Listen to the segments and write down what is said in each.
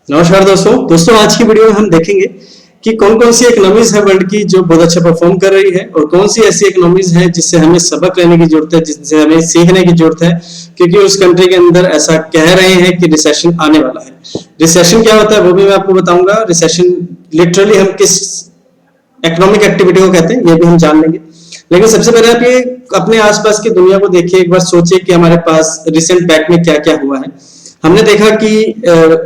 नमस्कार दोस्तों आज की वीडियो में हम देखेंगे कि कौन कौन सी इकोनॉमीज है वर्ल्ड की जो बहुत अच्छा परफॉर्म कर रही है और कौन सी ऐसी इकोनॉमीज है जिससे हमें सबक लेने की जरूरत है, जिससे हमें सीखने की जरूरत है, क्योंकि उस कंट्री के अंदर ऐसा कह रहे हैं कि रिसेशन आने वाला है। रिसेशन क्या होता है वो भी मैं आपको बताऊंगा। रिसेशन लिटरली हम किस इकोनॉमिक एक्टिविटी को कहते हैं ये भी हम जान लेंगे। लेकिन सबसे पहले आप ये अपने आसपास की दुनिया को देखिए, एक बार सोचिए कि हमारे पास रिसेंट बैक में क्या क्या हुआ है। हमने देखा कि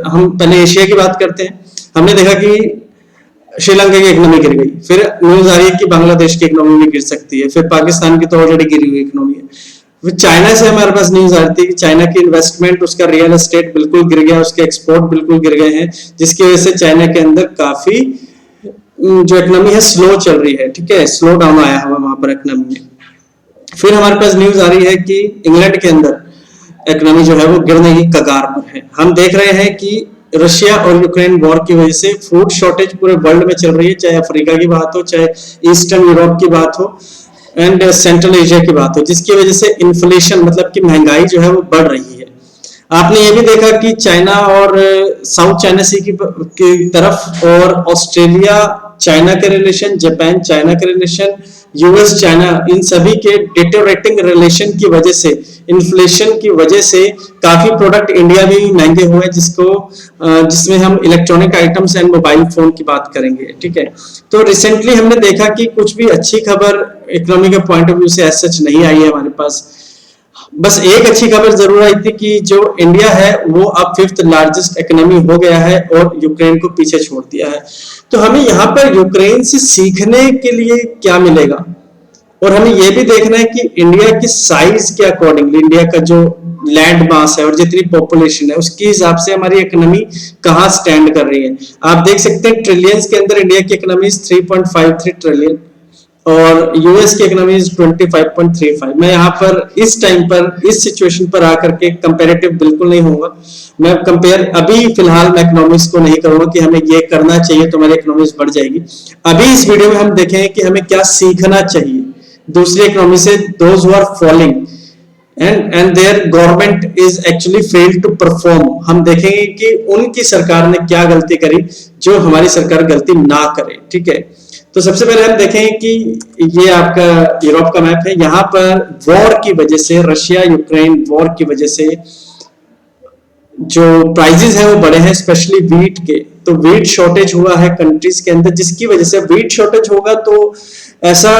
हम पहले एशिया की बात करते हैं। हमने देखा कि श्रीलंका की इकोनॉमी गिर गई, फिर न्यूज आ रही है कि बांग्लादेश की इकोनॉमी भी गिर सकती है, फिर पाकिस्तान की तो ऑलरेडी गिरी हुई इकोनॉमी है। फिर चाइना से हमारे पास न्यूज आ रही थी कि चाइना की इन्वेस्टमेंट, उसका रियल एस्टेट बिल्कुल गिर गया, उसके एक्सपोर्ट बिल्कुल गिर गए हैं, जिसकी वजह से चाइना के अंदर काफी जो इकोनॉमी है स्लो चल रही है। ठीक है, स्लो डाउन आया हुआ वहां पर इकोनॉमी में। फिर हमारे पास न्यूज आ रही है कि इंग्लैंड के अंदर इकोनॉमी जो है वो गिरने की कगार पर है। हम देख रहे हैं कि रशिया और यूक्रेन वॉर की वजह से फूड शॉर्टेज पूरे वर्ल्ड में चल रही है, चाहे अफ्रीका की बात हो, चाहे ईस्टर्न यूरोप की बात हो एंड सेंट्रल एशिया की बात हो, जिसकी वजह से इन्फ्लेशन मतलब कि महंगाई जो है वो बढ़ रही है। आपने ये भी देखा कि चाइना और साउथ चाइना सी की तरफ और ऑस्ट्रेलिया चाइना के रिलेशन, जापान चाइना के रिलेशन, यूएस चाइना, इन सभी के डिटोरेटिंग रिलेशन की वजह से, इन्फ्लेशन की वजह से काफी प्रोडक्ट इंडिया में भी महंगे हुए हैं, जिसमें हम electronic items and mobile phone की बात करेंगे। ठीक है, तो रिसेंटली हमने देखा कि कुछ भी अच्छी खबर इकोनॉमी के पॉइंट ऑफ व्यू से एज सच नहीं आई है हमारे पास। बस एक अच्छी खबर जरूर आई थी कि जो इंडिया है वो अब 5th लार्जेस्ट इकोनॉमी हो गया है और यूक्रेन को पीछे छोड़ दिया है। तो हमें यहाँ पर यूक्रेन से सीखने के लिए क्या मिलेगा, और हमें ये भी देखना है कि इंडिया की साइज के अकॉर्डिंगली, इंडिया का जो लैंड मास है और जितनी पॉपुलेशन है उसके हिसाब से हमारी इकोनॉमी कहाँ स्टैंड कर रही है। आप देख सकते हैं ट्रिलियंस के अंदर इंडिया की इकोनॉमी 3.53 ट्रिलियन और यूएस की इकोनॉमी 25.35। मैं यहाँ पर इस टाइम पर इस सिचुएशन पर आकर के कंपैरेटिव बिल्कुल नहीं होऊंगा। मैं कंपेयर अभी फिलहाल मैं इकोनॉमिक्स को नहीं करूंगा कि हमें ये करना चाहिए तो हमारी इकोनॉमिक्स बढ़ जाएगी। अभी इस वीडियो में हम देखेंगे कि हमें क्या सीखना चाहिए दूसरी इकोनॉमी से, those who are following and their government is actually failed to perform. हम देखेंगे कि उनकी सरकार ने क्या गलती करी जो हमारी सरकार गलती ना करे। ठीक है, तो सबसे पहले हम देखेंगे कि ये आपका यूरोप का मैप है। यहाँ पर वॉर की वजह से, रशिया यूक्रेन वॉर की वजह से जो प्राइजेस हैं वो बढ़े हैं, स्पेशली वीट के। तो वीट शॉर्टेज हुआ है कंट्रीज के अंदर, जिसकी वजह से वीट शॉर्टेज होगा तो ऐसा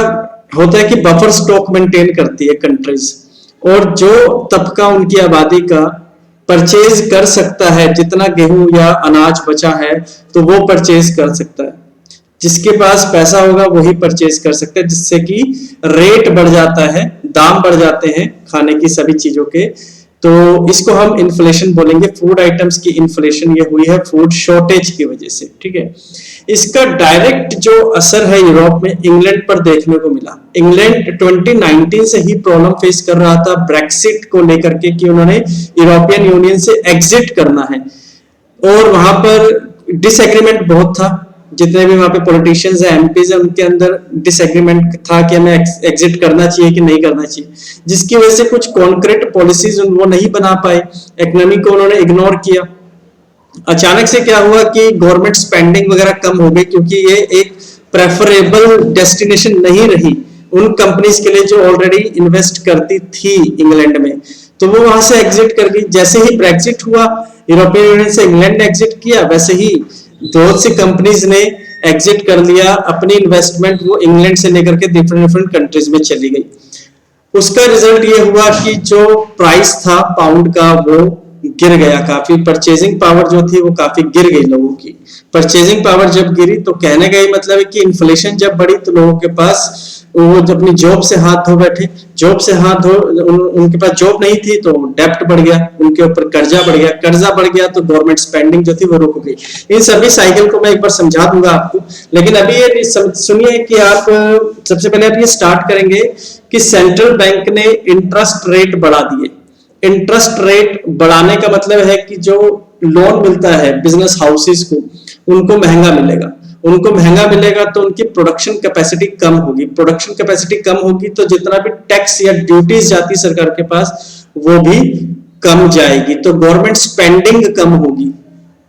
होता है कि बफर स्टॉक मेंटेन करती है कंट्रीज, और जो तबका उनकी आबादी का परचेज कर सकता है, जितना गेहूं या अनाज बचा है तो वो परचेज कर सकता है। जिसके पास पैसा होगा वही परचेज कर सकता है, जिससे कि रेट बढ़ जाता है, दाम बढ़ जाते हैं खाने की सभी चीजों के। तो इसको हम इन्फ्लेशन बोलेंगे। फूड आइटम्स की इन्फ्लेशन ये हुई है फूड शॉर्टेज की वजह से। ठीक है, इसका डायरेक्ट जो असर है यूरोप में इंग्लैंड पर देखने को मिला। इंग्लैंड 2019 से ही प्रॉब्लम फेस कर रहा था ब्रेक्सिट को लेकर के कि उन्होंने यूरोपियन यूनियन से एग्जिट करना है, और वहां पर डिसएग्रीमेंट बहुत था। जितने भी वहां पे पॉलिटिशियंस है, एमपीज है, उनके अंदर डिसएग्रीमेंट था कि हमें एग्जिट करना चाहिए कि नहीं करना चाहिए, जिसकी वजह से कुछ कॉन्क्रीट पॉलिसीज वो नहीं बना पाए, इकोनॉमी को उन्होंने इग्नोर किया। अचानक से क्या हुआ कि गवर्नमेंट स्पेंडिंग वगैरह कम हो गई, क्योंकि ये एक प्रेफरेबल डेस्टिनेशन नहीं रही उन कंपनीज के लिए जो ऑलरेडी इन्वेस्ट करती थी इंग्लैंड में, तो वो वहां से एग्जिट कर गई। जैसे ही ब्रेक्सिट हुआ, यूरोपियन यूनियन से इंग्लैंड ने एग्जिट किया, वैसे ही बहुत सी कंपनीज ने एग्जिट कर लिया, अपनी इन्वेस्टमेंट वो इंग्लैंड से लेकर के डिफरेंट कंट्रीज में चली गई। उसका रिजल्ट ये हुआ कि जो प्राइस था पाउंड का वो गिर गया काफी, परचेजिंग पावर जो थी वो काफी गिर गई लोगों की। परचेजिंग पावर जब गिरी तो कहने का ही मतलब है कि इन्फ्लेशन जब बढ़ी तो लोगों के पास वो अपनी जॉब से हाथ धो बैठे, जॉब से हाथ धो, उनके पास जॉब नहीं थी तो डेप्ट बढ़ गया, उनके ऊपर कर्जा बढ़ गया, कर्जा बढ़ गया तो गवर्नमेंट स्पेंडिंग जो थी वो रुक गई। इन सभी साइकिल को मैं एक बार समझा दूंगा आपको, लेकिन अभी ये सुनिए कि आप सबसे पहले आप ये स्टार्ट करेंगे कि सेंट्रल बैंक ने इंटरेस्ट रेट बढ़ा दिए। इंटरेस्ट रेट बढ़ाने का मतलब है कि जो लोन मिलता है बिजनेस हाउसेस को, उनको महंगा मिलेगा। उनको महंगा मिलेगा तो उनकी प्रोडक्शन कैपेसिटी कम होगी। प्रोडक्शन कैपेसिटी कम होगी तो जितना भी टैक्स या ड्यूटीज जाती सरकार के पास वो भी कम जाएगी, तो गवर्नमेंट स्पेंडिंग कम होगी।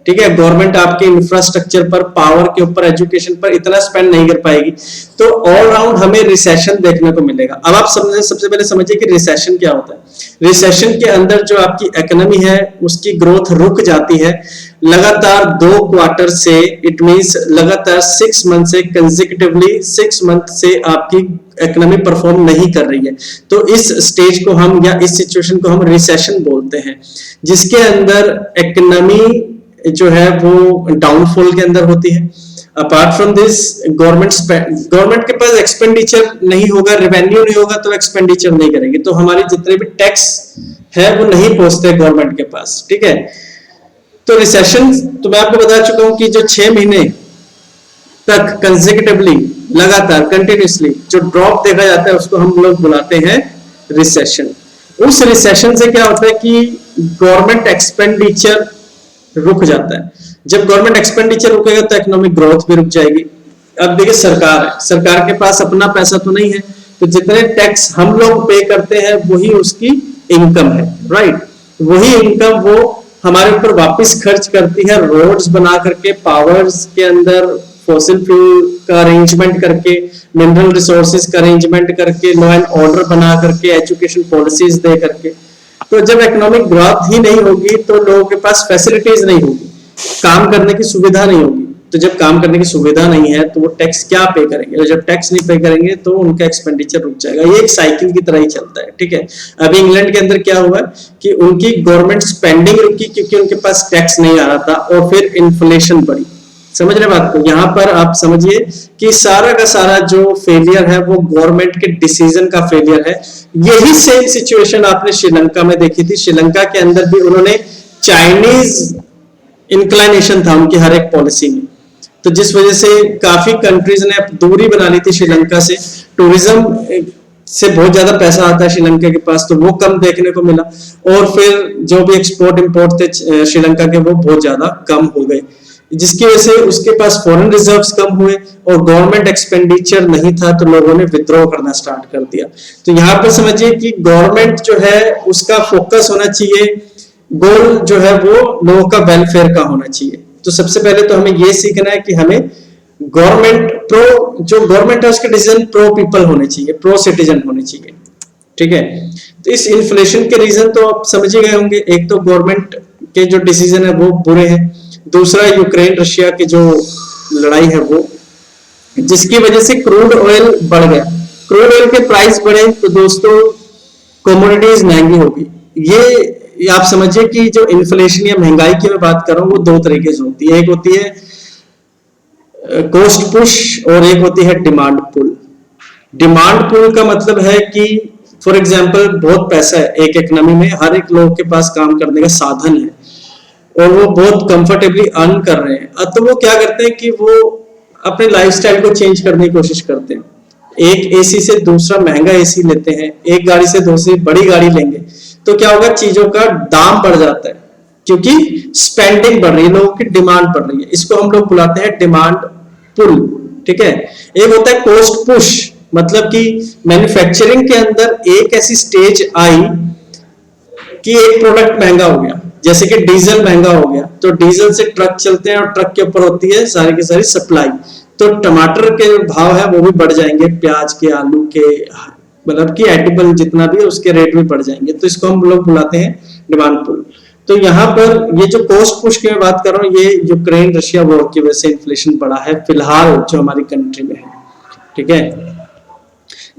ठीक है, गवर्नमेंट आपके इंफ्रास्ट्रक्चर पर, पावर के ऊपर, एजुकेशन पर इतना स्पेंड नहीं कर पाएगी, तो ऑल राउंड हमें रिसेशन देखने को मिलेगा। अब आप समझे, सबसे पहले समझिए कि रिसेशन क्या होता है। रिसेशन के अंदर जो आपकी इकोनॉमी है उसकी ग्रोथ रुक जाती है लगातार 2 क्वार्टर से, इट मींस लगातार 6 मंथ से, कंसेक्यूटिवली 6 मंथ से आपकी इकोनॉमी परफॉर्म नहीं कर रही है, तो इस स्टेज को हम, या इस सिचुएशन को हम रिसेशन बोलते हैं, जिसके अंदर इकोनॉमी जो है वो डाउनफॉल के अंदर होती है। अपार्ट फ्रॉम दिस, गवर्नमेंट के पास एक्सपेंडिचर नहीं होगा, रेवेन्यू नहीं होगा, तो एक्सपेंडिचर नहीं करेंगे, तो हमारे जितने भी टैक्स है वो नहीं पहुंचते गवर्नमेंट के पास, ठीक है। तो रिसेशन, तो मैं आपको बता चुका हूं कि जो 6 महीने तक कंसेक्यूटिवली, लगातार, कंटिन्यूसली जो ड्रॉप देखा जाता है उसको हम लोग बुलाते हैं रिसेशन। उस रिसेशन से क्या होता है कि गवर्नमेंट एक्सपेंडिचर रुक जाता है। जब गवर्नमेंट एक्सपेंडिचर रुकेगा तो इकोनॉमिक ग्रोथ भी रुक जाएगी। अब देखिए, सरकार है, सरकार के पास अपना पैसा तो नहीं है, तो जितने टैक्स हम लोग पे करते हैं वही उसकी इनकम है, राइट। वही इनकम वो हमारे ऊपर वापस खर्च करती है, रोड्स बना करके, पावर्स के अंदर फॉसिल फ्यूल का अरेंजमेंट करके, मिनरल रिसोर्सेज का अरेंजमेंट करके, लॉ एंड ऑर्डर बना करके, एजुकेशन पॉलिसीज दे करके। तो जब इकोनॉमिक ग्रोथ ही नहीं होगी तो लोगों के पास फैसिलिटीज नहीं होगी, काम करने की सुविधा नहीं होगी, तो जब काम करने की सुविधा नहीं है तो वो टैक्स क्या पे करेंगे, और जब टैक्स नहीं पे करेंगे तो उनका एक्सपेंडिचर रुक जाएगा। ये एक साइकिल की तरह ही चलता है, ठीक है। अभी इंग्लैंड के अंदर क्या हुआ कि उनकी गवर्नमेंट स्पेंडिंग रुकी क्योंकि उनके पास टैक्स नहीं आ रहा था, और फिर इन्फ्लेशन बढ़ी। समझ रहे बात को? यहाँ पर आप समझिए कि सारा का सारा जो फेलियर है वो गवर्नमेंट के डिसीजन का फेलियर है। यही सेम सिचुएशन आपने श्रीलंका में देखी थी। श्रीलंका के अंदर भी उन्होंने चाइनीज इंक्लाइनेशन था उनकी हर एक पॉलिसी में, तो जिस वजह से काफी कंट्रीज ने दूरी बना ली थी श्रीलंका से। टूरिज्म से बहुत ज्यादा पैसा आता है श्रीलंका के पास, तो वो कम देखने को मिला, और फिर जो भी एक्सपोर्ट इंपोर्ट थे श्रीलंका के वो बहुत ज्यादा कम हो गए, जिसकी वजह से उसके पास फॉरेन रिजर्व्स कम हुए और गवर्नमेंट एक्सपेंडिचर नहीं था, तो लोगों ने विथड्रॉ करना स्टार्ट कर दिया। तो यहाँ पर समझिए कि गवर्नमेंट जो है उसका फोकस होना चाहिए, गोल जो है वो लोगों का वेलफेयर का होना चाहिए। तो सबसे पहले तो हमें ये सीखना है कि हमें गवर्नमेंट जो गवर्नमेंट है उसके डिसीजन प्रो पीपल होने चाहिए, प्रो सिटीजन होने चाहिए, ठीक है। तो इस इन्फ्लेशन के रीजन तो आप समझ ही गए होंगे। एक तो गवर्नमेंट के जो डिसीजन है वो बुरे हैं, दूसरा यूक्रेन रशिया की जो लड़ाई है वो, जिसकी वजह से क्रूड ऑयल बढ़ गया। क्रूड ऑयल के प्राइस बढ़े तो दोस्तों कमोडिटीज महंगी होगी। ये आप समझिए कि जो इन्फ्लेशन या महंगाई की मैं बात कर रहा हूं वो 2 तरीके से होती है। एक होती है कॉस्ट पुश और एक होती है डिमांड पुल। डिमांड पुल का मतलब है कि फॉर एग्जांपल बहुत पैसा है एक इकोनॉमी में, हर एक लोग के पास काम करने का साधन है और वो बहुत कंफर्टेबली अर्न कर रहे हैं, तो वो क्या करते हैं कि वो अपने लाइफस्टाइल को चेंज करने की कोशिश करते हैं। एक एसी से दूसरा महंगा एसी लेते हैं, एक गाड़ी से दूसरी बड़ी गाड़ी लेंगे, तो क्या होगा, चीजों का दाम बढ़ जाता है क्योंकि स्पेंडिंग बढ़ रही है, लोगों की डिमांड बढ़ रही है। इसको हम लोग बुलाते हैं डिमांड पुल, ठीक है। एक होता है कॉस्ट पुश, मतलब कि मैन्युफैक्चरिंग के अंदर एक ऐसी स्टेज आई कि एक प्रोडक्ट महंगा हो गया, जैसे कि डीजल महंगा हो गया, तो डीजल से ट्रक चलते हैं और ट्रक के ऊपर होती है सारी की सारी सप्लाई, तो टमाटर के भाव है वो भी बढ़ जाएंगे, प्याज के, आलू के, मतलब कि एडिबल जितना भी है उसके रेट भी बढ़ जाएंगे। तो इसको हम लोग बुलाते हैं डिमांड पुल। तो यहाँ पर ये जो कॉस्ट पुश की मैं बात कर रहा हूँ, ये यूक्रेन रशिया वॉर की वजह से इन्फ्लेशन बढ़ा है फिलहाल जो हमारी कंट्री में है, ठीक है।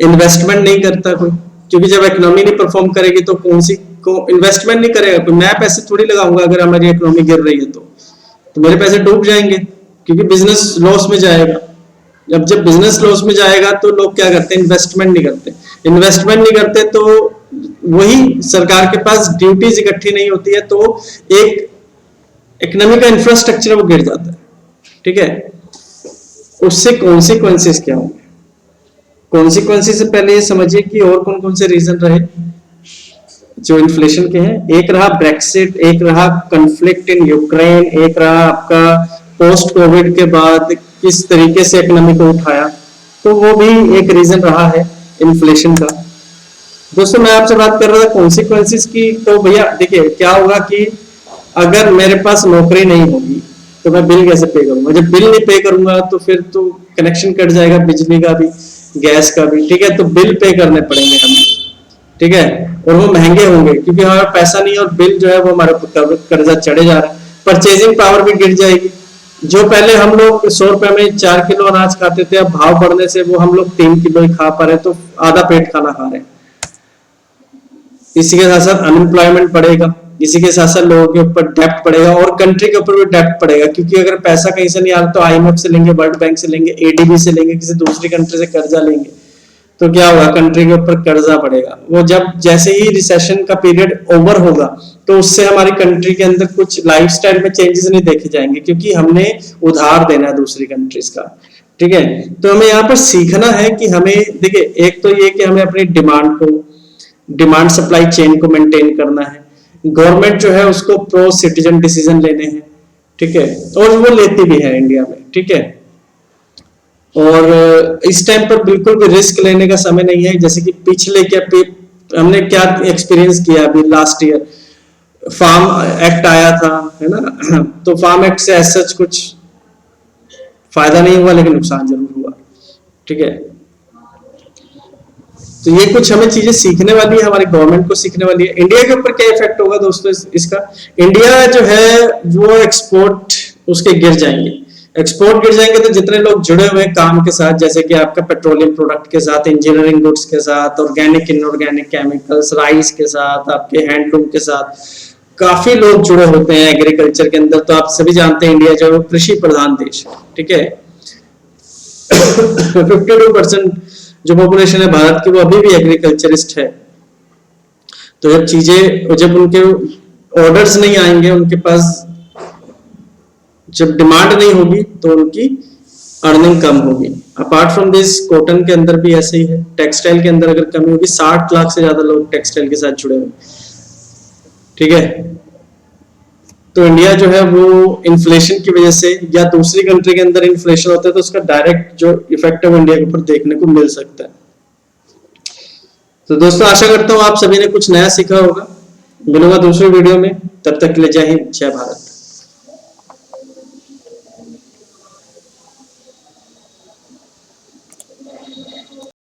इन्वेस्टमेंट नहीं करता कोई, क्योंकि जब इकोनॉमी नहीं परफॉर्म करेगी तो कौन सी इन्वेस्टमेंट नहीं करेगा कोई। मैं पैसे थोड़ी लगाऊंगा अगर हमारी इकोनॉमी गिर रही है तो मेरे पैसे डूब जाएंगे क्योंकि बिजनेस लॉस में जाएगा। जब बिजनेस लॉस में जाएगा तो लोग क्या करते हैं, इन्वेस्टमेंट नहीं करते। इन्वेस्टमेंट नहीं करते तो वही सरकार के पास ड्यूटीज इकट्ठी नहीं होती है, तो एक इकोनॉमी का इंफ्रास्ट्रक्चर वो गिर जाता है, ठीक है। उससे कॉन्सिक्वेंसेस क्या होंगे, कॉन्सिक्वेंसेस से पहले ये समझिए कि और कौन कौन से रीजन रहे जो इन्फ्लेशन के हैं। एक रहा ब्रेक्सिट, एक रहा कॉन्फ्लिक्ट इन यूक्रेन, एक रहा आपका पोस्ट कोविड के बाद किस तरीके से इकोनॉमी को उठाया, तो वो भी एक रीजन रहा है इन्फ्लेशन का। दोस्तों मैं आपसे बात कर रहा था कॉन्सिक्वेंसेस की, तो भैया देखिए क्या होगा कि अगर मेरे पास नौकरी नहीं होगी, तो मैं बिल कैसे पे करूंगा? जब बिल नहीं पे करूंगा तो फिर तो कनेक्शन कट जाएगा, बिजली का भी, गैस का भी, ठीक है। तो बिल पे करने पड़ेंगे हमें, ठीक है, और वो महंगे होंगे क्योंकि हमारा पैसा नहीं है और बिल जो है वो हमारे कर्जा चढ़े जा रहा है। परचेजिंग पावर भी गिर जाएगी। जो पहले हम लोग 100 रुपए में 4 किलो अनाज खाते थे, अब भाव बढ़ने से वो हम लोग 3 किलो ही खा पा रहे हैं, तो आधा पेट खाना खा रहे हैं। इसी के साथ साथ अनएम्प्लॉयमेंट बढ़ेगा, इसी के साथ साथ लोगों के ऊपर डेप्ट बढ़ेगा और कंट्री के ऊपर भी डेप्ट बढ़ेगा, क्योंकि अगर पैसा कहीं से नहीं आ रहा तो आईएमएफ से लेंगे, वर्ल्ड बैंक से लेंगे, एडीबी से लेंगे, किसी दूसरी कंट्री से कर्जा लेंगे, तो क्या होगा? कंट्री के ऊपर कर्जा बढ़ेगा। वो जब जैसे ही रिसेशन का पीरियड ओवर होगा तो उससे हमारी कंट्री के अंदर कुछ लाइफस्टाइल में चेंजेस नहीं देखे जाएंगे, क्योंकि हमने उधार देना है दूसरी कंट्रीज का, ठीक है। तो हमें यहाँ पर सीखना है कि हमें, देखिए, एक तो ये कि हमें अपनी डिमांड सप्लाई चेन को मेंटेन करना है। गवर्नमेंट जो है उसको प्रो सिटीजन डिसीजन लेने हैं, ठीक है, और वो लेती भी है इंडिया में, ठीक है। और इस टाइम पर बिल्कुल भी रिस्क लेने का समय नहीं है। जैसे कि पिछले हमने क्या एक्सपीरियंस किया अभी लास्ट ईयर, फार्म एक्ट आया था, है ना, तो फार्म एक्ट से ऐसा कुछ फायदा नहीं हुआ लेकिन नुकसान जरूर हुआ, ठीक है। तो ये कुछ हमें चीजें सीखने वाली है, हमारी गवर्नमेंट को सीखने वाली है। इंडिया के ऊपर क्या इफेक्ट होगा दोस्तों इसका? इंडिया जो है वो एक्सपोर्ट उसके गिर जाएंगे, एक्सपोर्ट गिर जाएंगे तो जितने लोग जुड़े हुए हैं काम के साथ, जैसे कि आपका पेट्रोलियम प्रोडक्ट के साथ, इंजीनियरिंग गुड्स के साथ, ऑर्गेनिक इनऑर्गेनिक केमिकल्स, राइस के साथ, आपके हैंडलूम के साथ, काफी लोग जुड़े होते हैं एग्रीकल्चर के अंदर। तो आप सभी जानते हैं इंडिया जो है कृषि प्रधान देश है, ठीक है। 52% जो पॉपुलेशन है भारत की वो अभी भी एग्रीकल्चरिस्ट है। तो जब उनके ऑर्डर्स नहीं आएंगे, उनके पास जब डिमांड नहीं होगी तो उनकी अर्निंग कम होगी। अपार्ट फ्रॉम दिस कॉटन के अंदर भी ऐसे ही है, टेक्सटाइल के अंदर अगर कमी होगी, 60 लाख से ज्यादा लोग टेक्सटाइल के साथ जुड़े हुए, ठीक है। तो इंडिया जो है वो इन्फ्लेशन की वजह से या दूसरी कंट्री के अंदर इन्फ्लेशन होता है तो उसका डायरेक्ट जो इफेक्ट है वो इंडिया के ऊपर देखने को मिल सकता है। तो दोस्तों आशा करता हूं आप सभी ने कुछ नया सीखा होगा। मिलूंगा दूसरी वीडियो में, तब तक के लिए जय हिंद, जय भारत।